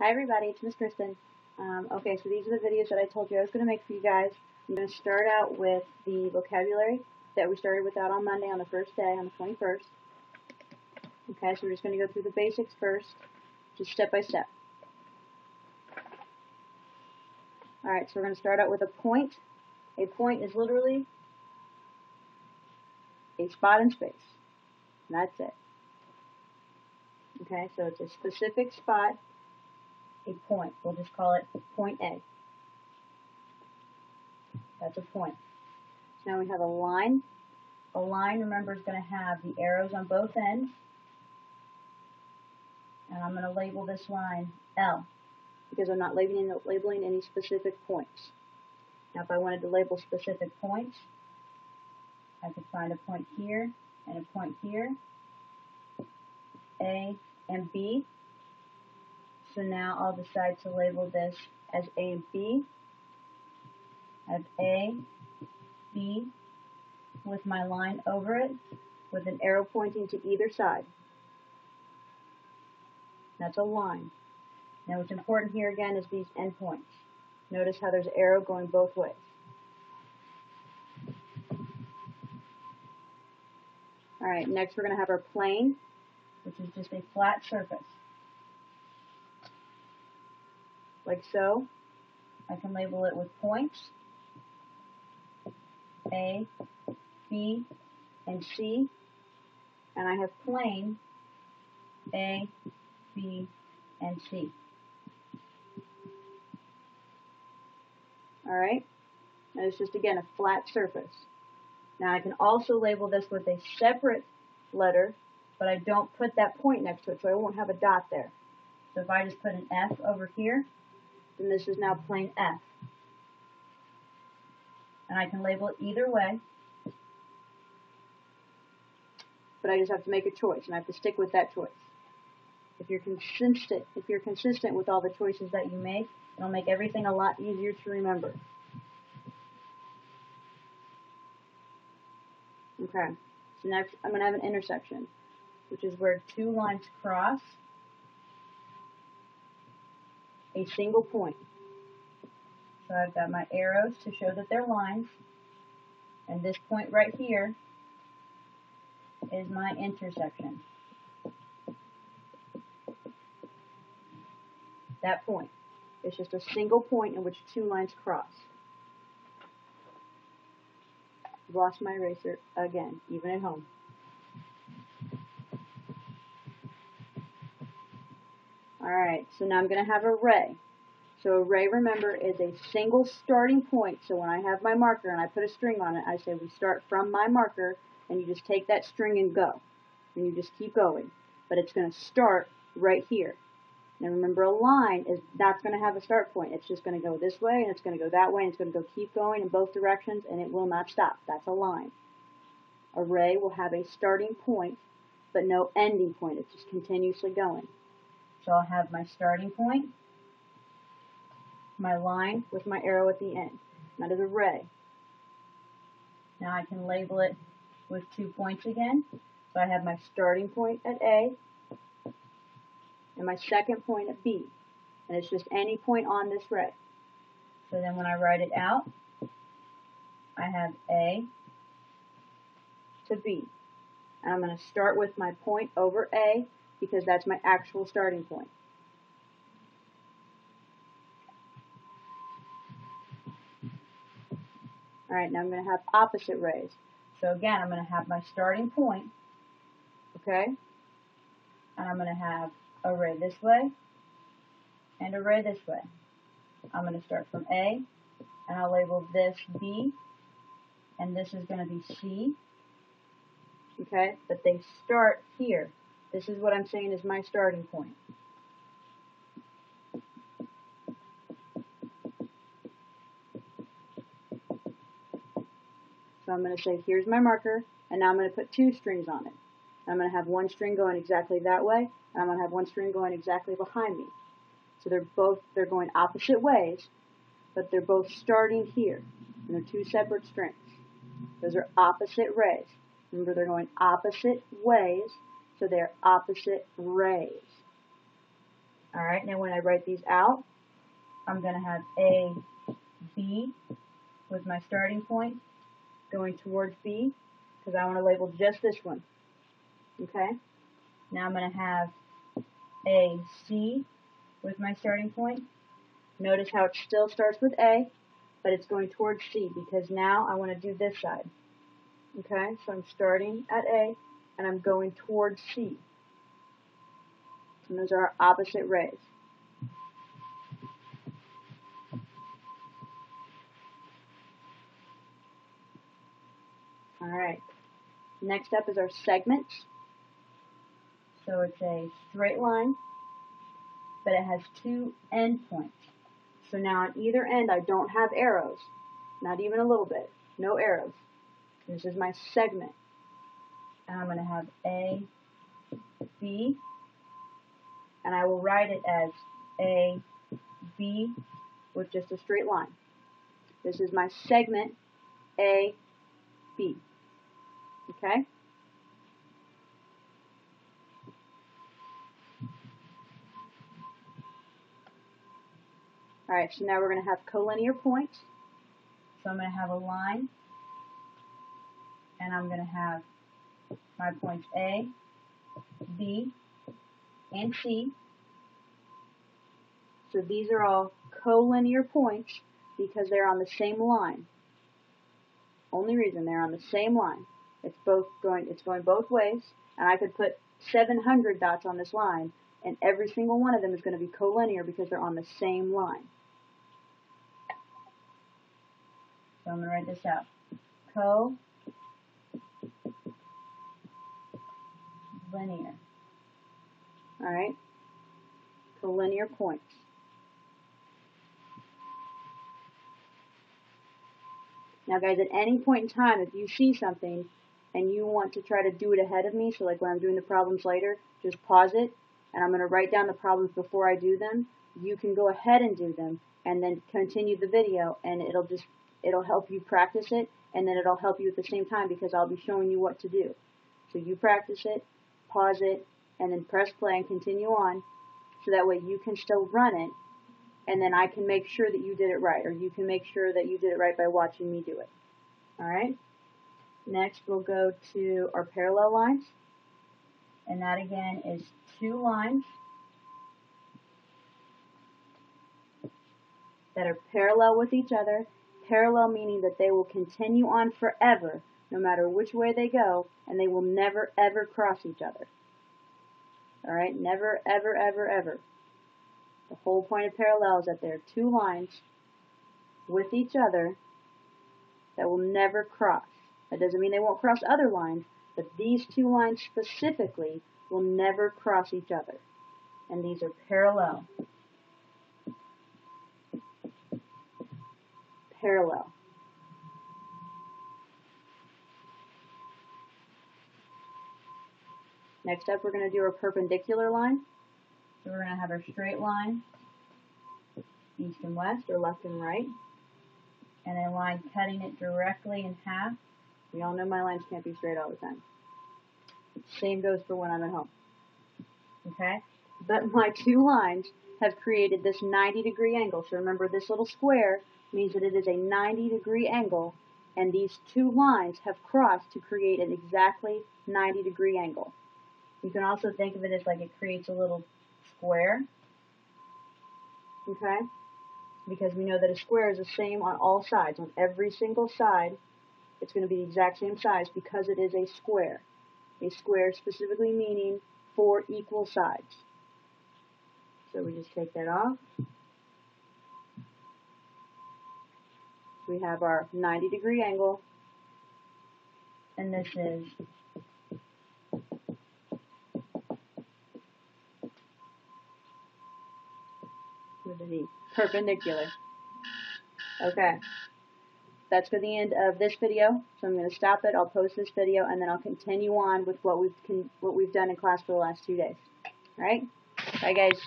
Hi everybody, it's Miss Kristen. Okay, so these are the videos that I told you I was going to make for you guys. I'm going to start out with the vocabulary that we started with out on Monday on the first day, on the 21st. Okay, so we're just going to go through the basics first, just step by step. Alright, so we're going to start out with a point. A point is literally a spot in space. And that's it. Okay, so it's a specific spot, a point. We'll just call it point A. That's a point. So now we have a line. A line, remember, is going to have the arrows on both ends. And I'm going to label this line L because I'm not labeling any specific points. Now if I wanted to label specific points, I could find a point here and a point here, A and B. So now I'll decide to label this as A and B. I have A, B, with my line over it, with an arrow pointing to either side. That's a line. Now what's important here again is these endpoints. Notice how there's an arrow going both ways. Alright, next we're going to have our plane, which is just a flat surface. Like so. I can label it with points, A, B, and C, and I have plane, A, B, and C. Alright, and it's just again a flat surface. Now I can also label this with a separate letter, but I don't put that point next to it, so I won't have a dot there. So if I just put an F over here, then this is now plane F. And I can label it either way, but I just have to make a choice, and I have to stick with that choice. If you're consistent with all the choices that you make, it'll make everything a lot easier to remember. Okay, so next I'm going to have an intersection, which is where two lines cross a single point. So I've got my arrows to show that they're lines, and this point right here is my intersection. That point. It's just a single point in which two lines cross. I've lost my eraser again, even at home. Alright, so now I'm going to have a ray. So a ray, remember, is a single starting point. So when I have my marker and I put a string on it, I say we start from my marker, and you just take that string and go. And you just keep going. But it's going to start right here. Now remember, a line is not going to have a start point. It's just going to go this way, and it's going to go that way, and it's going to go keep going in both directions, and it will not stop. That's a line. A ray will have a starting point, but no ending point. It's just continuously going. So I'll have my starting point, my line with my arrow at the end. That is a ray. Now I can label it with 2 points again. So I have my starting point at A and my second point at B. And it's just any point on this ray. So then when I write it out, I have A to B. And I'm going to start with my point over A because that's my actual starting point. Alright, now I'm going to have opposite rays. So again, I'm going to have my starting point, okay? And I'm going to have a ray this way and a ray this way. I'm going to start from A, and I'll label this B, and this is going to be C, okay? But they start here. This is what I'm saying is my starting point. So I'm going to say, here's my marker, and now I'm going to put 2 strings on it. I'm going to have one string going exactly that way, and I'm going to have one string going exactly behind me. So they're going opposite ways, but they're both starting here, and they're 2 separate strings. Those are opposite rays. Remember, they're going opposite ways, so they're opposite rays. Alright, now when I write these out, I'm going to have A, B with my starting point going towards B, because I want to label just this one. Okay? Now I'm going to have A, C with my starting point. Notice how it still starts with A, but it's going towards C, because now I want to do this side. Okay? So I'm starting at A, and I'm going towards C. And those are our opposite rays. Alright, next up is our segments. So it's a straight line, but it has two endpoints. So now on either end I don't have arrows, not even a little bit, no arrows. This is my segment. And I'm going to have A, B, and I will write it as A, B with just a straight line. This is my segment, A, B. Okay? Alright, so now we're going to have collinear points. So I'm going to have a line, and I'm going to have my points A, B, and C. So these are all collinear points because they're on the same line. Only reason they're on the same line. It's going both ways, and I could put 700 dots on this line, and every single one of them is going to be collinear because they're on the same line. So I'm going to write this out. Collinear. Alright? Collinear points. Now guys, at any point in time, if you see something and you want to try to do it ahead of me, so like when I'm doing the problems later, just pause it, and I'm going to write down the problems before I do them. You can go ahead and do them, and then continue the video, and it'll help you practice it, and then it'll help you at the same time because I'll be showing you what to do. So you practice it, pause it, and then press play and continue on, so that way you can still run it, and then I can make sure that you did it right, or you can make sure that you did it right by watching me do it. Alright? Next we'll go to our parallel lines, and that again is two lines that are parallel with each other. Parallel meaning that they will continue on forever, no matter which way they go, and they will never ever cross each other. Alright? Never, ever, ever, ever. The whole point of parallel is that there are two lines with each other that will never cross. That doesn't mean they won't cross other lines, but these two lines specifically will never cross each other. And these are parallel. Parallel. Next up, we're going to do our perpendicular line. So we're going to have our straight line, east and west, or left and right, and a line cutting it directly in half. We all know my lines can't be straight all the time. Same goes for when I'm at home. Okay? But my two lines have created this 90-degree angle. So remember, this little square means that it is a 90-degree angle, and these two lines have crossed to create an exactly 90-degree angle. You can also think of it as like it creates a little square. Okay? Because we know that a square is the same on all sides. On every single side, it's going to be the exact same size because it is a square. A square specifically meaning 4 equal sides. So we just take that off. We have our 90-degree angle, and this is perpendicular. Okay. That's for the end of this video, so I'm going to stop it. I'll post this video, and then I'll continue on with what we've done in class for the last 2 days. All right? Bye, guys.